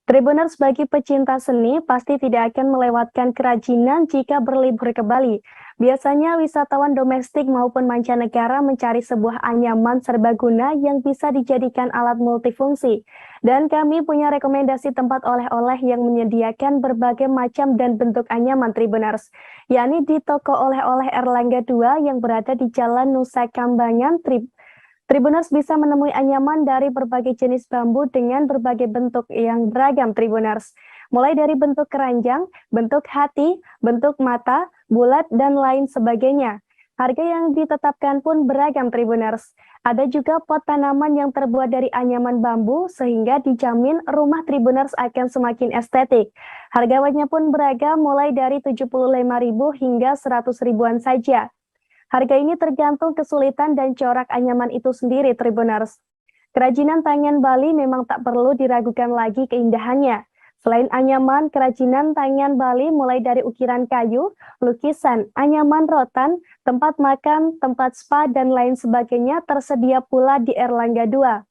Tribuners bagi pecinta seni pasti tidak akan melewatkan kerajinan jika berlibur ke Bali. Biasanya wisatawan domestik maupun mancanegara mencari sebuah anyaman serbaguna yang bisa dijadikan alat multifungsi. Dan kami punya rekomendasi tempat oleh-oleh yang menyediakan berbagai macam dan bentuk anyaman Tribuners, yakni di toko oleh-oleh Erlangga 2 yang berada di Jalan Nusa Kambangan, Tribuners bisa menemui anyaman dari berbagai jenis bambu dengan berbagai bentuk yang beragam Tribuners. Mulai dari bentuk keranjang, bentuk hati, bentuk mata, bulat, dan lain sebagainya. Harga yang ditetapkan pun beragam Tribuners. Ada juga pot tanaman yang terbuat dari anyaman bambu sehingga dijamin rumah Tribuners akan semakin estetik. Harganya pun beragam mulai dari 75.000 hingga 100 ribuan saja. Harga ini tergantung kesulitan dan corak anyaman itu sendiri, Tribuners. Kerajinan tangan Bali memang tak perlu diragukan lagi keindahannya. Selain anyaman, kerajinan tangan Bali mulai dari ukiran kayu, lukisan, anyaman rotan, tempat makan, tempat spa, dan lain sebagainya tersedia pula di Erlangga 2.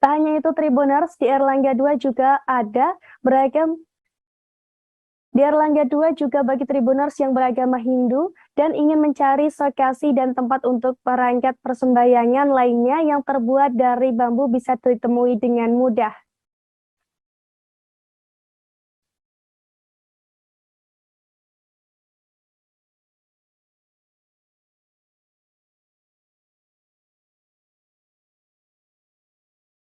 Tak hanya itu, Tribuners, di Erlangga 2 juga ada beragam Di Erlangga 2 juga bagi Tribuners yang beragama Hindu dan ingin mencari lokasi dan tempat untuk perangkat persembahyangan lainnya yang terbuat dari bambu bisa ditemui dengan mudah.